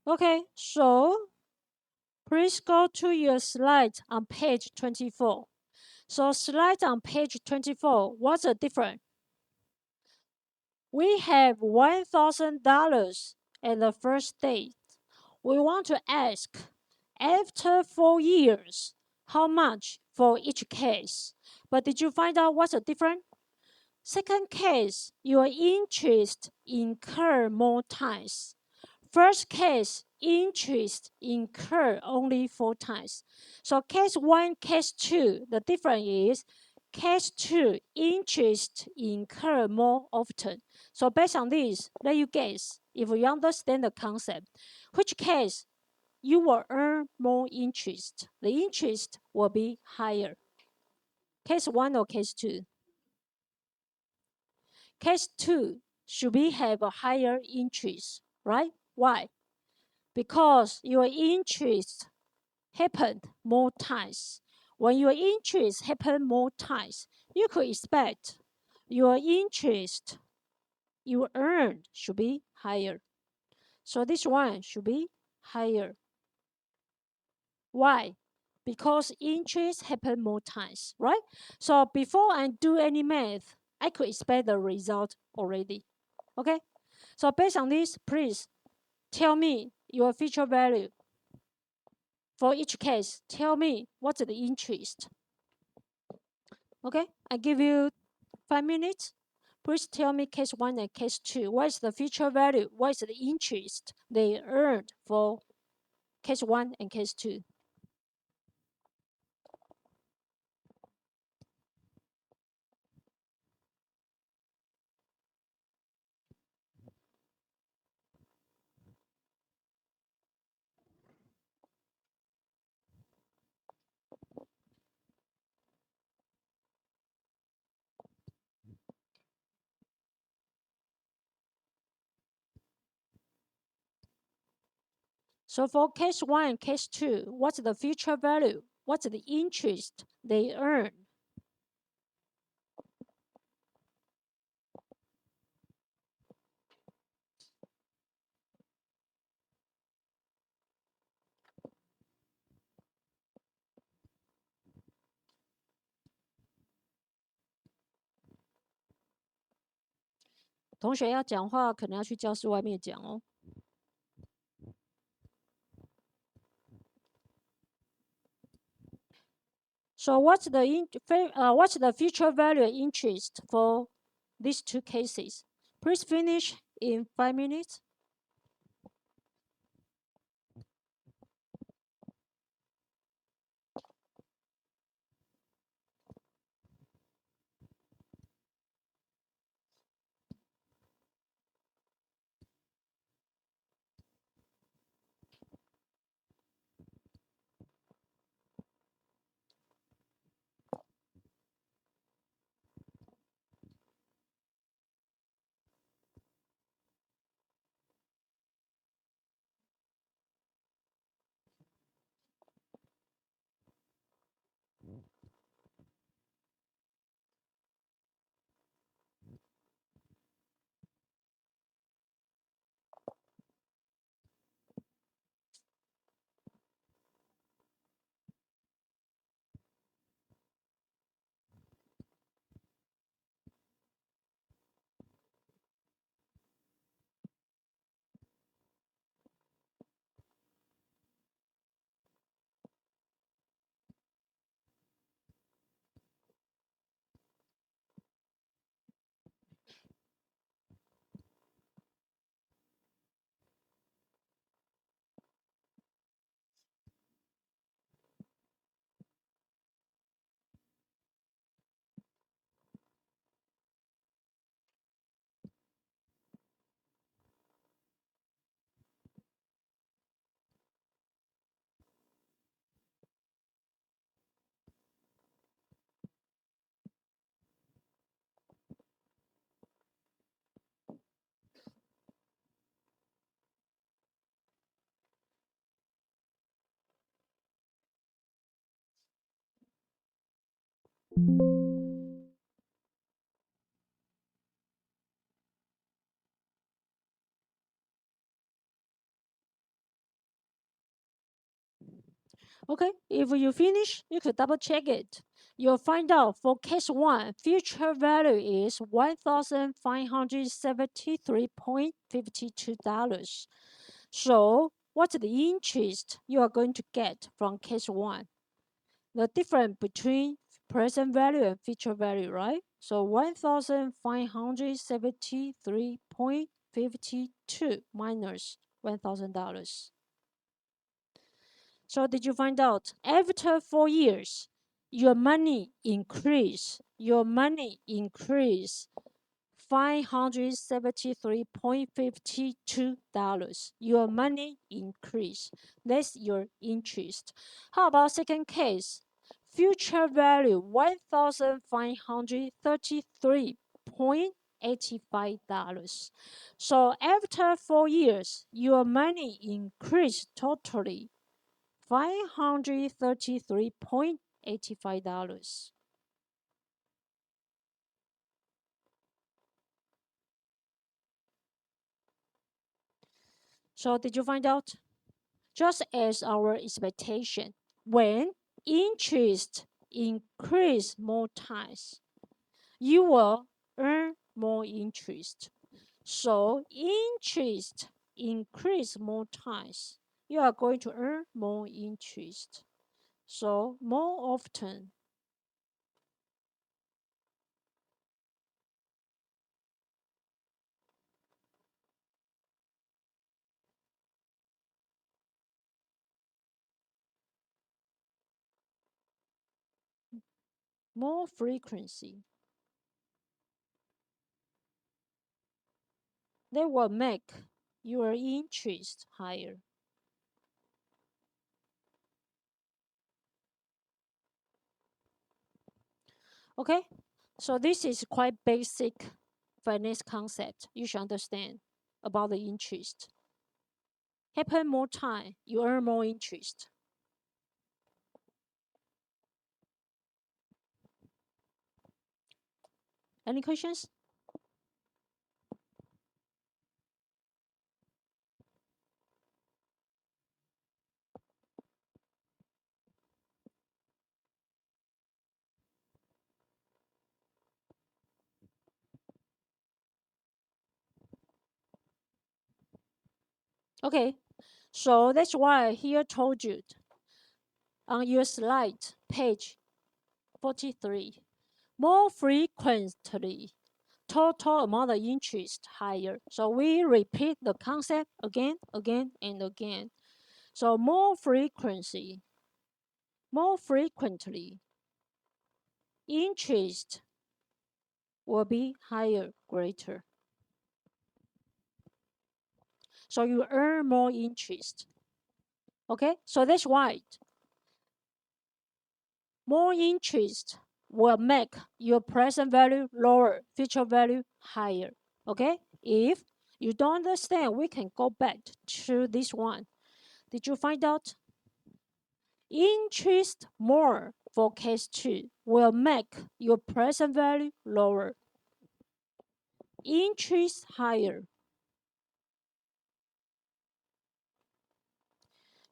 Okay, so please go to your slide on page 24. So slide on page 24, what's the difference? We have $1,000 at the first date. We want to ask, after 4 years, how much for each case? But did you find out what's the difference? Second case, your interest incur more times. First case, interest incur only 4 times. So case 1, case 2, the difference is case 2, interest incur more often. So based on this, let you guess, if you understand the concept, which case you will earn more interest. The interest will be higher. Case 1 or case 2? Case 2 should be have a higher interest, right? Why? Because your interest happened more times. When your interest happen more times, you could expect your interest you earned should be higher. So this one should be higher. Why? Because interest happen more times, right? So before I do any math, I could expect the result already. Okay? So based on this, please tell me your future value. For each case, tell me what's the interest. Okay, I give you 5 minutes. Please tell me case 1 and case 2. What is the future value? What is the interest they earned for case 1 and case 2? So for case 1 and case 2, what's the future value? What's the interest they earn?同学要讲话，可能要去教室外面讲哦。So what's the future value interest for these two cases? Please finish in 5 minutes. Okay, if you finish, you could double check it. You'll find out for case 1, future value is $1,573.52. So, what's the interest you are going to get from case 1? The difference between present value and future value, right? So 1,573.52 minus $1,000. So did you find out after 4 years, your money increase? Your money increase $573.52. Your money increase. That's your interest. How about second case? Future value $1,533.85. So after 4 years, your money increased totally $533.85. So did you find out? Just as our expectation, when interest increase more times, you will earn more interest. So interest increase more times, you are going to earn more interest. So more often, more frequency, they will make your interest higher. Okay, so this is quite basic finance concept you should understand about the interest. Happen more time, you earn more interest. Any questions? Okay, so that's why I here told you on your slide, page 43, more frequently, total amount of interest higher. So we repeat the concept again, and again. So more frequently, interest will be higher, greater. So you earn more interest. Okay, so that's why more interest will make your present value lower, future value higher. Okay, if you don't understand, we can go back to this one. Did you find out? Interest more for case 2 will make your present value lower. Interest higher,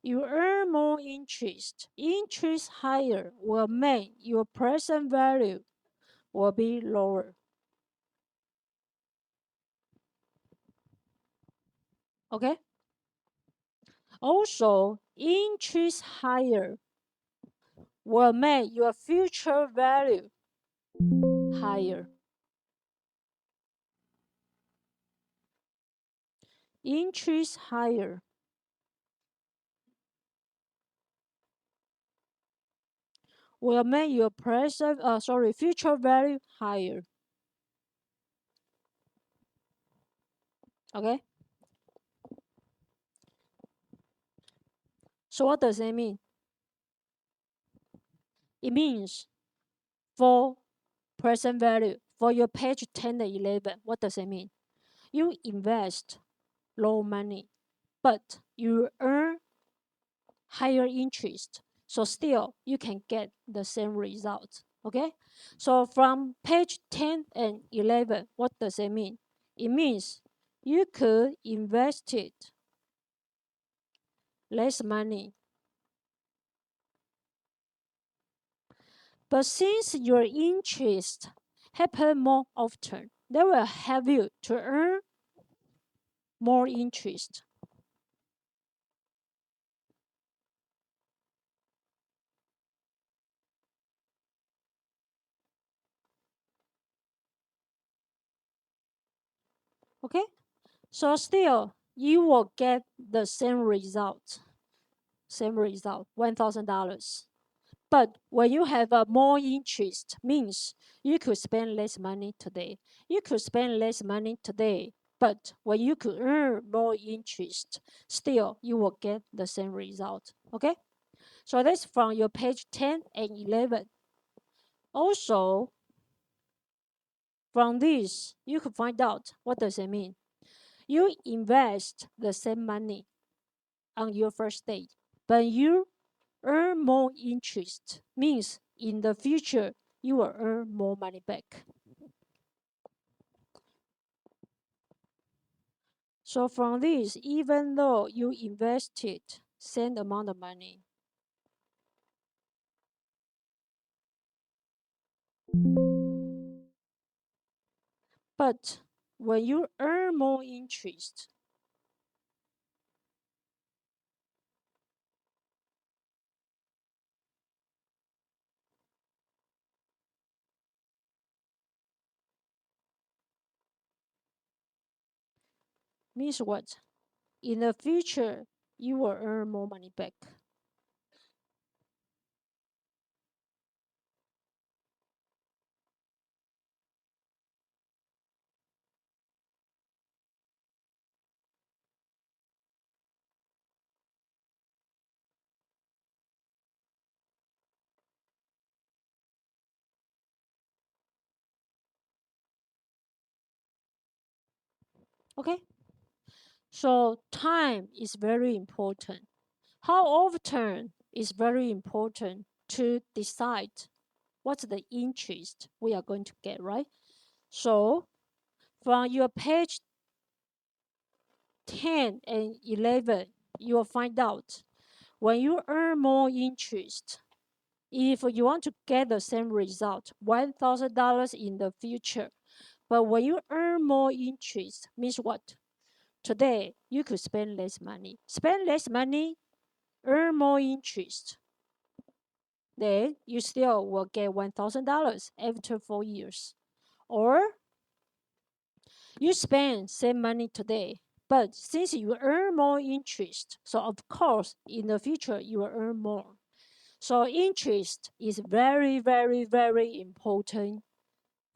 you earn more interest. Interest higher will make your present value will be lower. Okay? Also, interest higher will make your future value higher. Interest higher will make your future value higher. Okay? So what does it mean? It means for present value, for your page 10 and 11, what does it mean? You invest low money, but you earn higher interest. So still, you can get the same result. Okay? So from page 10 and 11, what does it mean? It means you could invest it less money, But since your interest happen more often, they will help you to earn more interest. Okay? So still, you will get the same result, $1,000. But when you have a more interest, means you could spend less money today. You could spend less money today, but when you could earn more interest, still you will get the same result. Okay? So that's from your page 10 and 11. Also, from this, you could find out what does it mean. You invest the same money on your first date, but you earn more interest, means in the future you will earn more money back. So from this, even though you invested same amount of money, but when you earn more interest, means what? In the future, you will earn more money back. Okay? So time is very important. How often is very important to decide what's the interest we are going to get, right? So from your page 10 and 11, you will find out when you earn more interest, if you want to get the same result, $1,000 in the future, but when you earn more interest, means what? Today, you could spend less money. Spend less money, earn more interest. Then you still will get $1,000 after 4 years. Or you spend same money today, but since you earn more interest, so of course in the future you will earn more. So interest is very, very, very important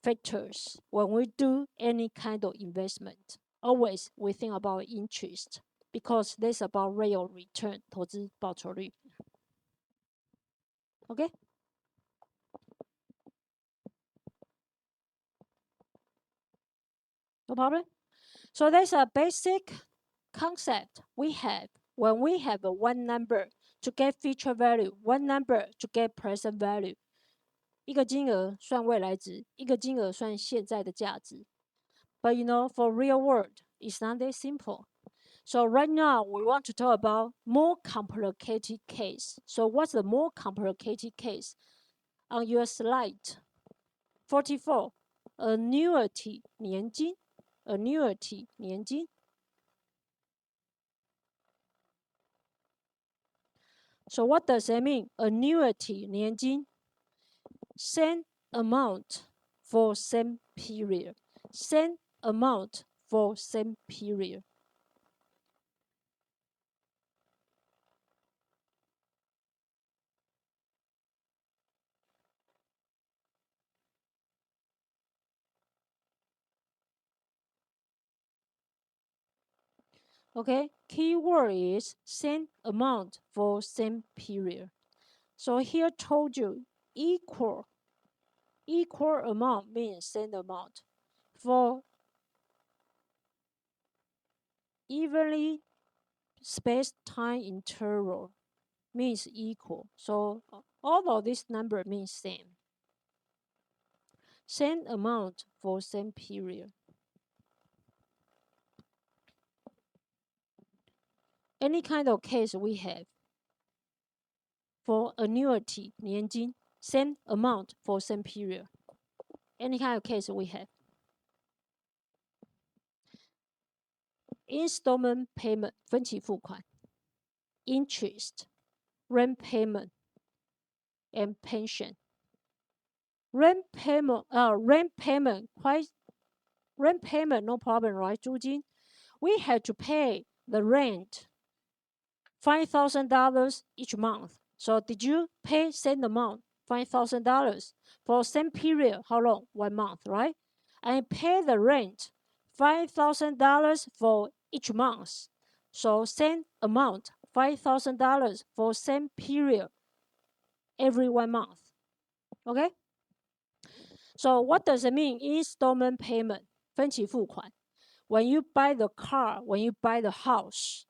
factors when we do any kind of investment. Always we think about interest because that's about real return, 投资报酬率. Okay, no problem. So that's a basic concept we have when we have a one number to get future value, one number to get present value. 一个金额算未来值，一个金额算现在的价值。But you know, for real world, it's not that simple. So right now we want to talk about more complicated case. So what's the more complicated case? On your slide 44, annuity 年金 annuity 年金 So what does that mean? Annuity 年金 same amount for same period. Same amount for same period. Okay, keyword is same amount for same period. So here told you equal amount means same amount. For evenly spaced time interval means equal. So all of this number means same. Same amount for same period. Any kind of case we have for annuity 年金 same amount for same period. Any kind of case we have. Installment payment 分期付款 interest, rent payment, and pension. Rent payment, rent payment, no problem, right? 租金 we had to pay the rent $5,000 each month. So did you pay same amount, $5,000 for same period? How long? 1 month, right? And pay the rent $5,000 for each month. So same amount, $5,000 for same period every 1 month. Okay? So what does it mean? Installment payment, 分期付款. When you buy the car, when you buy the house,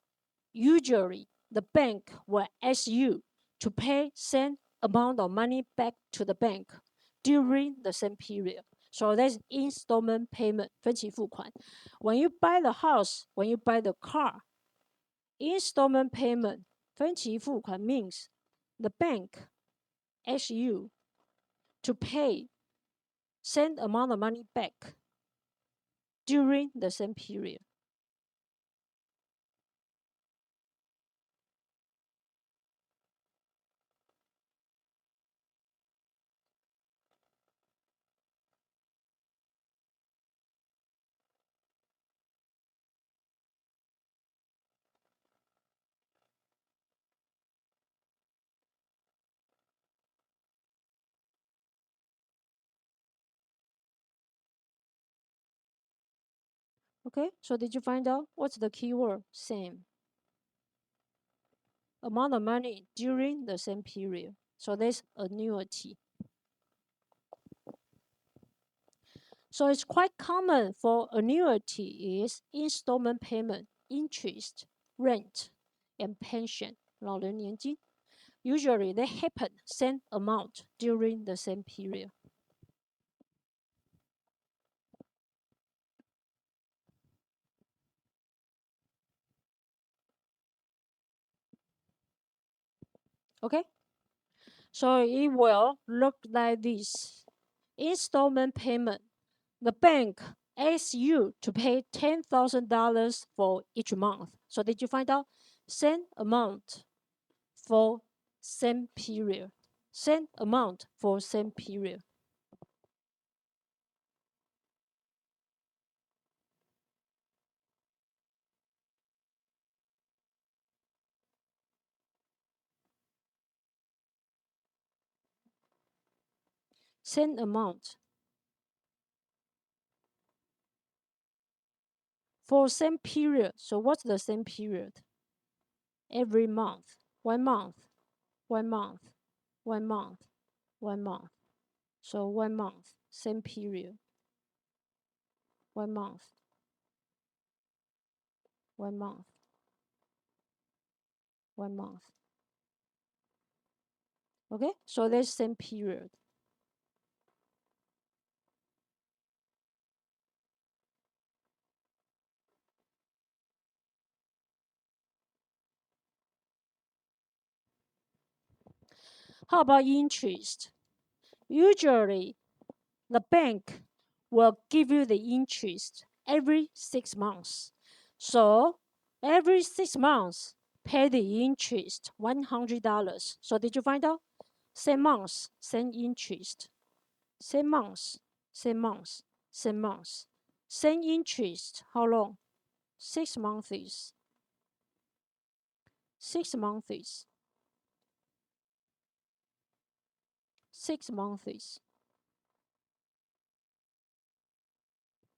usually the bank will ask you to pay same amount of money back to the bank during the same period. So that's installment payment, 分期付款. When you buy the house, when you buy the car, installment payment, 分期付款 means the bank asks you to pay same amount of money back during the same period. Okay, so did you find out what's the keyword? Same. Amount of money during the same period. So that's annuity. So it's quite common for annuity is installment payment, interest, rent, and pension. 老人年金. Usually they happen same amount during the same period. Okay? So it will look like this. Installment payment. The bank asks you to pay $10,000 for each month. So did you find out? Same amount for same period. Same amount for same period. Same amount for same period. So what's the same period? Every month. 1 month. 1 month. 1 month. 1 month. So 1 month. Same period. 1 month. 1 month. 1 month. Okay, so that's same period. How about interest? Usually, the bank will give you the interest every 6 months. So, every 6 months, pay the interest $100. So, did you find out? Same month, same interest. Same month, same month, same month. Same interest. How long? 6 months. 6 months. 6 months.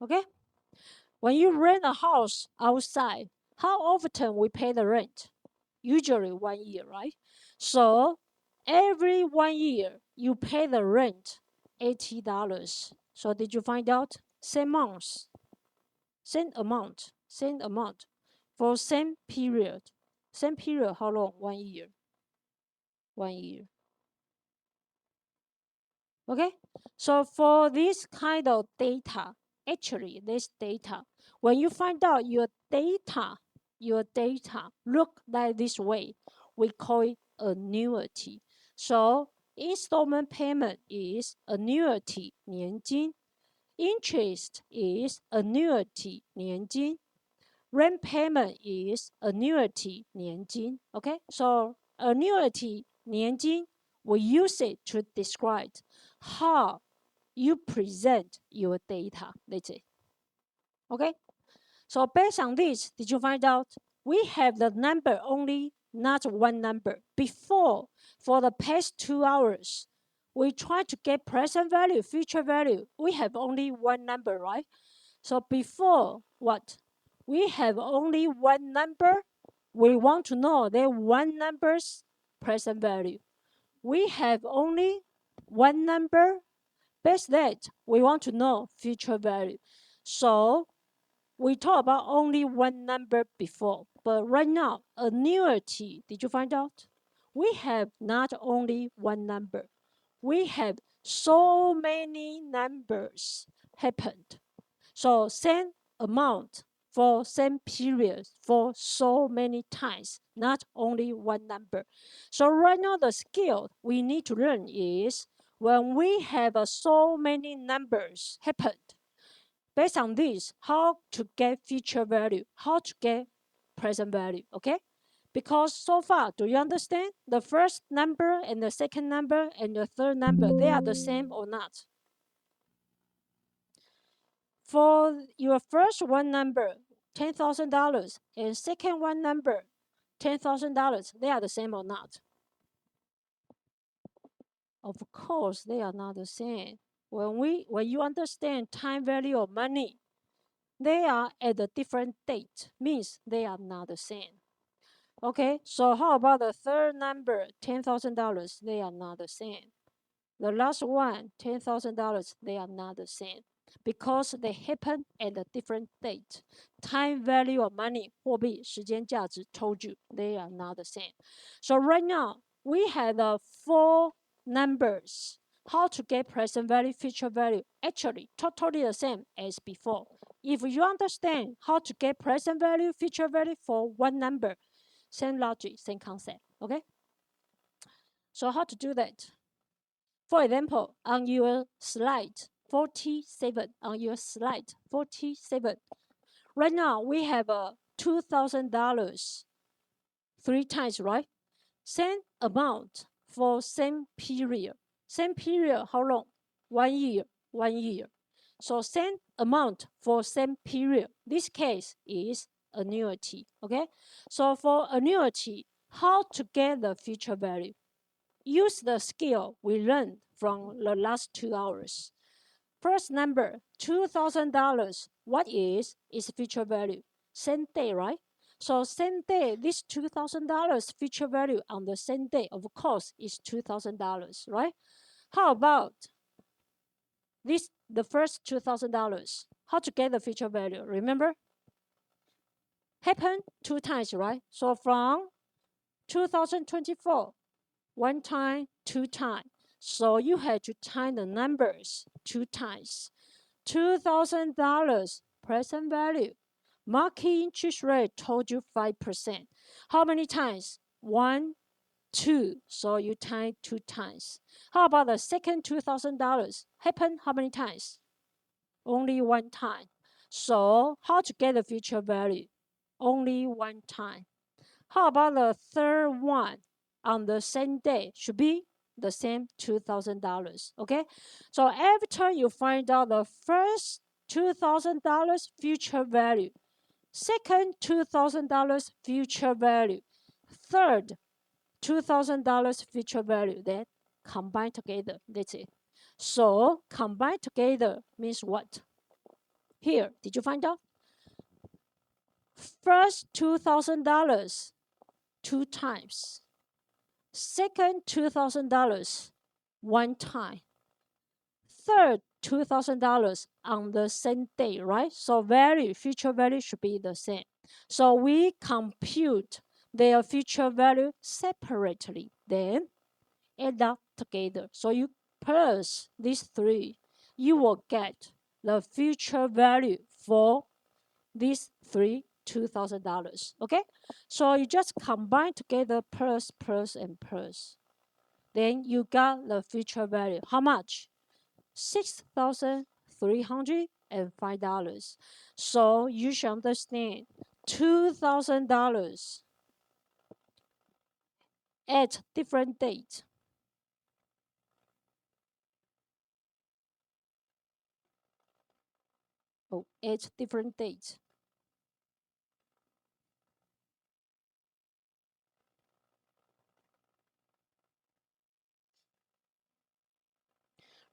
Okay? When you rent a house outside, how often we pay the rent? Usually 1 year, right? So every 1 year you pay the rent $80. So did you find out? Same month, same amount for same period. Same period, how long? 1 year. 1 year. Okay? So for this kind of data, actually this data, when you find out your data look like this way, we call it annuity. So Installment payment is annuity 年金 Interest is annuity 年金 Rent payment is annuity 年金 Okay, so annuity 年金 we use it to describe how you present your data. That's it. Okay, so based on this, did you find out we have the number only, not one number? Before, for the past 2 hours, we try to get present value, future value. We have only one number, right? So before, what? We have only one number. We want to know that one number's present value. We have only one number. Best that, we want to know future value. So we talked about only one number before, but right now, annuity, did you find out? We have not only one number, we have so many numbers happened. So same amount for same period for so many times, not only one number. So right now the skill we need to learn is when we have so many numbers happened, based on this, how to get future value, how to get present value, okay? Because so far, do you understand? The first number and the second number and the third number, they are the same or not? For your first one number, $10,000, and second one number, $10,000, they are the same or not? Of course, they are not the same. When you understand time value of money, they are at a different date, means they are not the same. Okay, so how about the third number, $10,000? They are not the same. The last one, $10,000, they are not the same because they happen at a different date. Time value of money, 货币时间价值 told you they are not the same. So right now, we have the 4 numbers. How to get present value, future value? Actually, totally the same as before. If you understand how to get present value, future value for one number, same logic, same concept. Okay? So how to do that? For example, on your slide 47, right now we have a $2,000 3 times, right? Same amount for same period. Same period, how long? 1 year, 1 year. So same amount for same period. This case is annuity, okay? So for annuity, how to get the future value? Use the skill we learned from the last 2 hours. First number, $2,000. What is its future value? Same day, right? So same day, this $2,000 future value on the same day, of course, is $2,000, right? How about this, the first $2,000? How to get the future value? Remember? Happen 2 times, right? So from 2024, 1 time, 2 times. So you had to time the numbers 2 times. $2,000 present value. Market interest rate told you 5%. How many times? 1, 2. So you time 2 times. How about the second $2,000? Happen how many times? Only 1 time. So how to get the future value? Only 1 time. How about the third one? On the same day, should be the same $2,000. Okay, so after you find out the first $2,000 future value, second $2,000 future value, third $2,000 future value, then combine together. That's it. So combine together means what? Here, did you find out? First $2,000 2 times. Second $2,000 1 time. Third $2,000 on the same day, right? So value, future value should be the same. So we compute their future value separately, then add up together. So you plus these 3, you will get the future value for these 3 $2,000. Okay, so you just combine together plus, plus, and plus. then you got the future value. How much? $6,305. So you should understand $2,000 at different date. Oh, at different dates.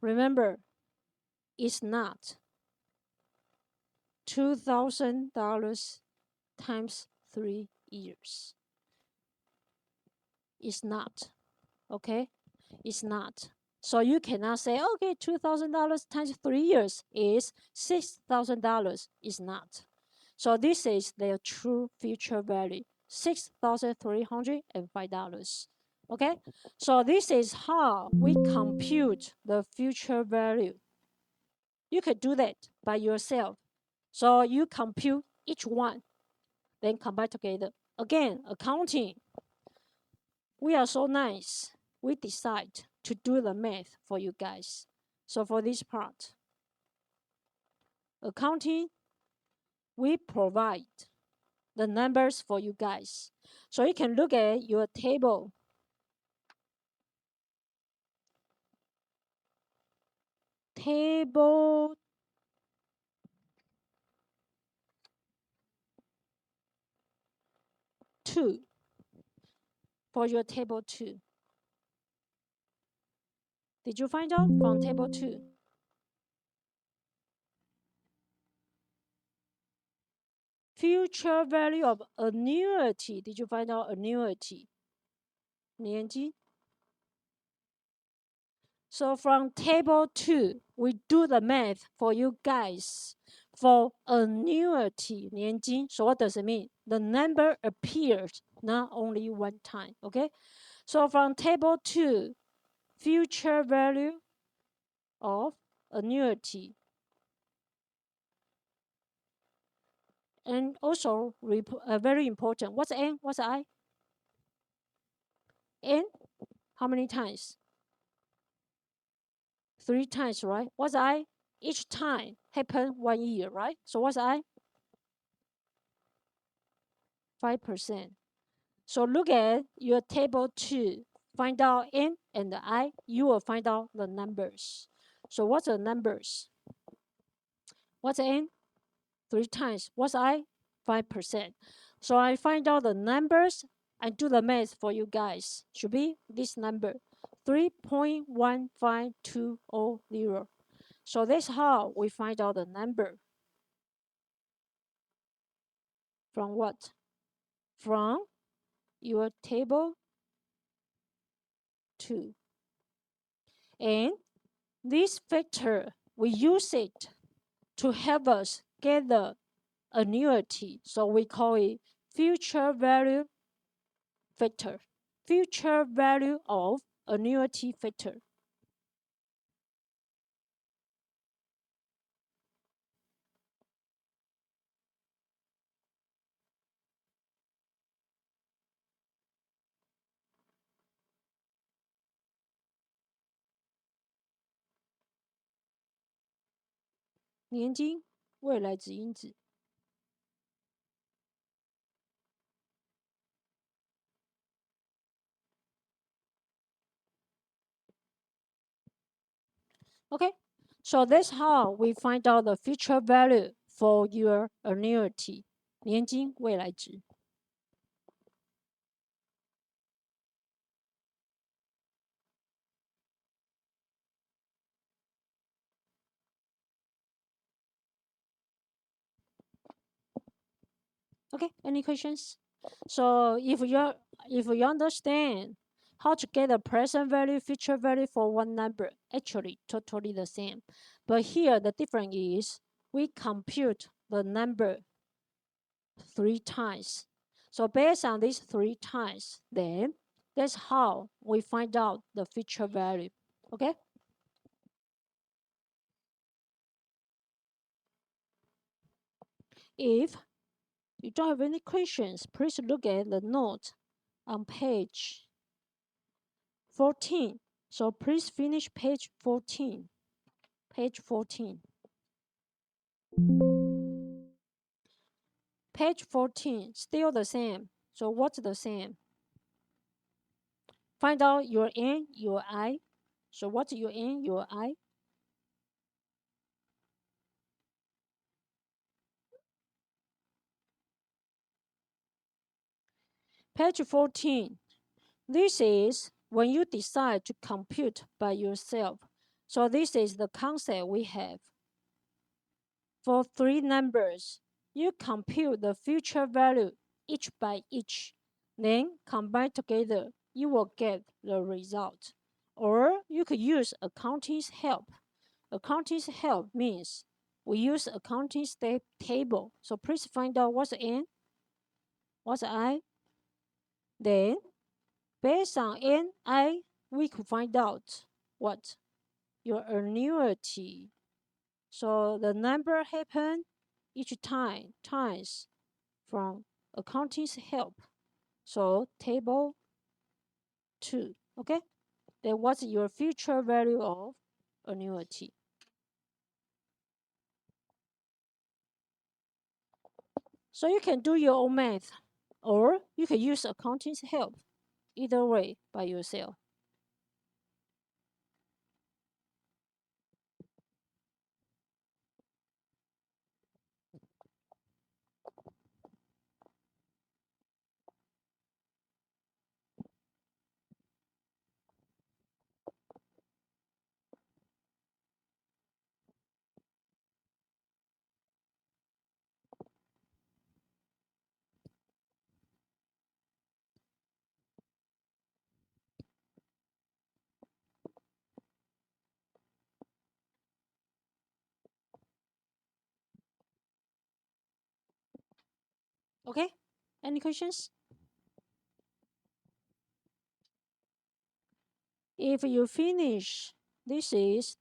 Remember, it's not $2,000 times 3 years. It's not. Okay? It's not. So you cannot say, okay, $2,000 times 3 years is $6,000. It's not. So this is their true future value, $6,305. Okay? So this is how we compute the future value. You could do that by yourself. So you compute each one, then combine together. Again, accounting. We are so nice. We decide to do the math for you guys. So for this part, accounting, we provide the numbers for you guys. So you can look at your table. Table 2. For your table 2. Did you find out from table 2? Future value of annuity. Did you find out annuity? 年金. So from table 2, we do the math for you guys for annuity 年金. So what does it mean? The number appears not only one time. Okay. So from table 2, future value of annuity. And also very important. What's N? What's I? N? How many times? 3 times, right? What's I? Each time happen 1 year, right? So what's I? 5%. So look at your table 2. Find out N and I. You will find out the numbers. So what's the numbers? What's N? 3 times. What's I? 5%. So I find out the numbers and do the math for you guys. Should be this number, 3.15200. So that's how we find out the number. From what? From your table 2. And this factor, we use it to help us get the annuity. So we call it future value factor. Future value of annuity factor.年金未来值因子。Okay, so that's how we find out the future value for your annuity. 年金未来值。Okay, any questions? So if you understand how to get the present value, future value for one number, actually totally the same. But here the difference is we compute the number 3 times. So based on these 3 times, then that's how we find out the future value. Okay? If you don't have any questions, please look at the note on page 14. So please finish page 14. Page 14. Page 14, still the same. So what's the same? Find out your N, your I. So what's your N, your I? Page 14. This is when you decide to compute by yourself. So this is the concept we have. For three numbers, you compute the future value each by each. Then combine together, you will get the result. Or you could use accounting's help. Accounting's help means we use accounting step table. So please find out what's N, what's I. Then based on N, I, we could find out what your annuity. So the number happen each time times from accounting's help. So table 2, okay? Then what's your future value of annuity? So you can do your own math or you can use accounting's help. Either way by yourself. Okay? Any questions? If you finish, this is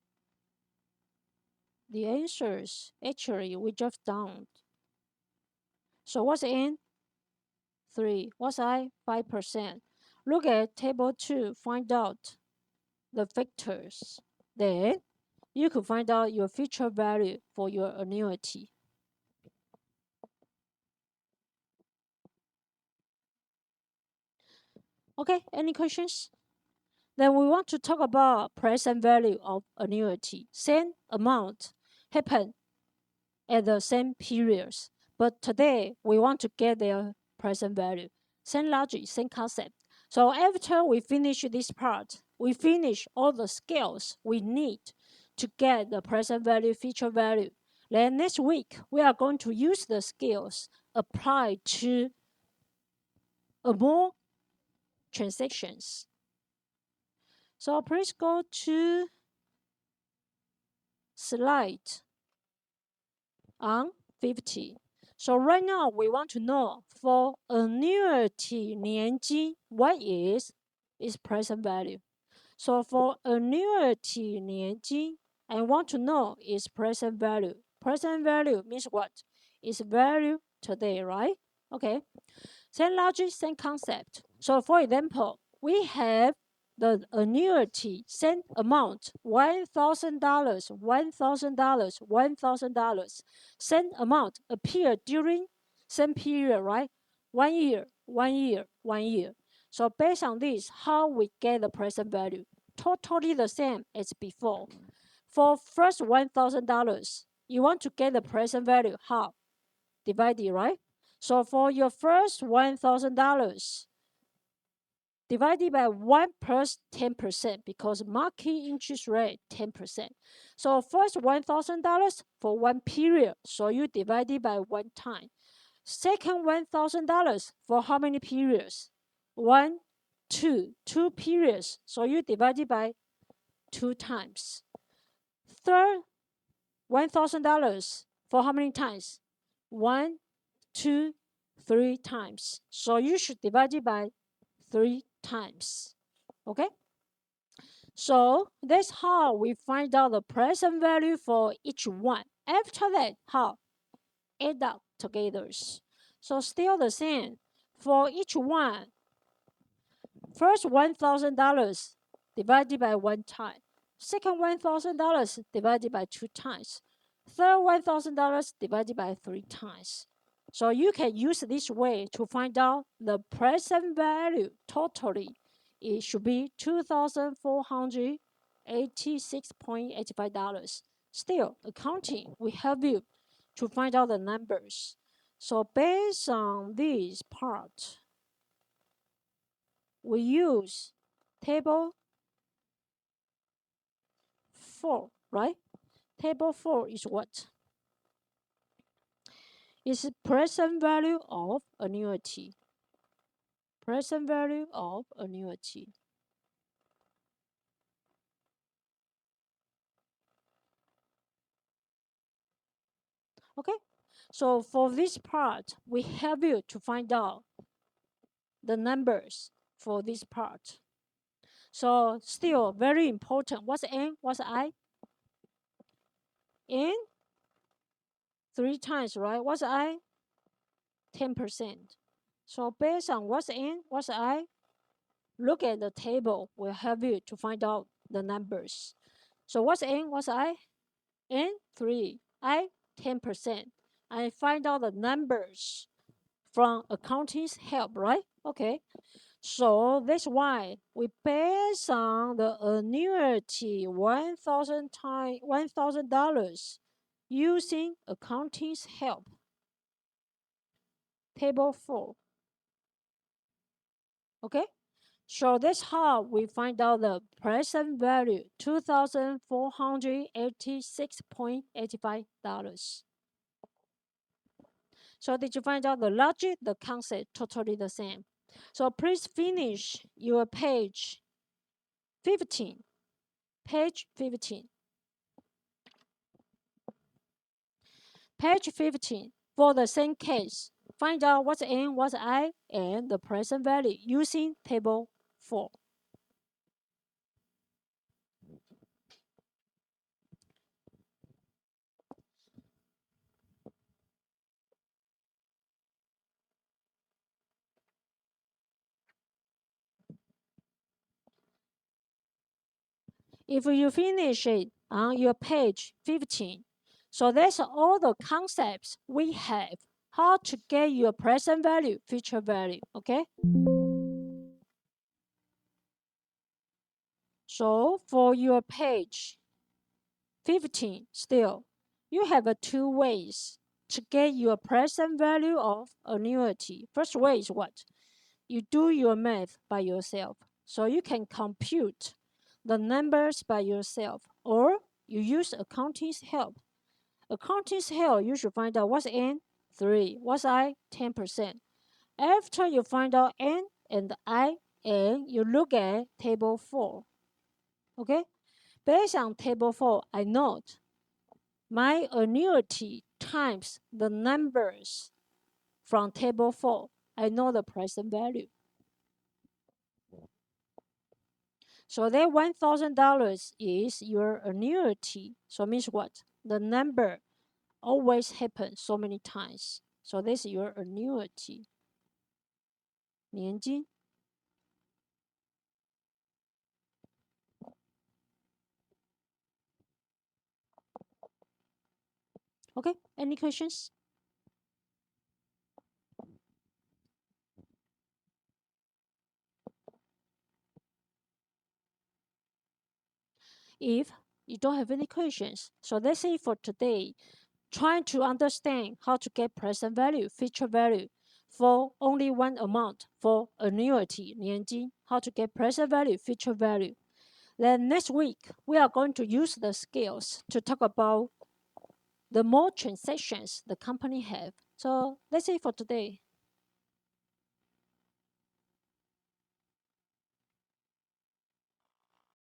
the answers. Actually, we just done. So what's N? 3. What's I? 5%. Look at table 2. Find out the factors. Then you could find out your future value for your annuity. Okay, any questions? Then we want to talk about present value of annuity. Same amount happen at the same periods. But today we want to get their present value. Same logic, same concept. So after we finish this part, we finish all the scales we need to get the present value, future value. Then next week we are going to use the skills applied to a more transactions. So please go to slide on 50. So right now we want to know for annuity 年金 what is its present value. So for annuity 年金 I want to know its present value. Present value means what? It's value today, right? Okay. Same logic, same concept. So for example, we have the annuity, same amount, $1,000, $1,000, $1,000. Same amount appear during same period, right? 1 year, 1 year, 1 year. So based on this, how we get the present value? Totally the same as before. For first $1,000, you want to get the present value, how? Divided, right? So for your first $1,000, divided by 1 plus 10% because market interest rate 10%. So first $1,000 for one period, so you divide it by 1 time. Second $1,000 for how many periods? 1, 2, 2 periods, so you divide it by 2 times. Third $1,000 for how many times? 1, 2, 3 times. So you should divide it by 3 times. Okay? So that's how we find out the present value for each one. After that, how? Add up together. So still the same. For each one, first $1,000 divided by 1 time. Second $1,000 divided by 2 times. Third $1,000 divided by 3 times. So you can use this way to find out the present value totally. It should be $2,486.85. Still, accounting will help you to find out the numbers. So based on this part, we use table 4, right? Table 4 is what? It's present value of annuity. Present value of annuity. Okay, so for this part, we help you to find out the numbers for this part. So still very important. What's N? What's I? N 3 times, right? What's I? 10%. So based on what's N, what's I, look at the table will help you to find out the numbers. So what's N, what's I? N 3, I 10%. I find out the numbers from accounting's help, right? Okay. So that's why we base on the annuity $1,000 using accounting's help. Table 4. Okay? So that's how we find out the present value, $2,486.85. So did you find out the logic, the concept, totally the same? So please finish your page 15. Page 15. Page 15. For the same case, find out what's N, what's I, and the present value using table 4. If you finish it on your page 15, so that's all the concepts we have how to get your present value, future value, okay? So for your page 15 still, you have 2 ways to get your present value of annuity. First way is what? You do your math by yourself. So you can compute the numbers by yourself, or you use accounting's help. Accounting's help, you should find out what's N, 3, what's I, 10%. After you find out N and I, and you look at table 4. Okay? Based on table 4, I note my annuity times the numbers from table 4. I know the present value. So that $1,000 is your annuity. So it means what? The number always happens so many times. So this is your annuity. 年金. Okay, any questions? If you don't have any questions, so let's say for today, trying to understand how to get present value, future value for only one amount for annuity, 年金, how to get present value, future value. Then next week, we are going to use the skills to talk about the more transactions the company have. So let's say for today,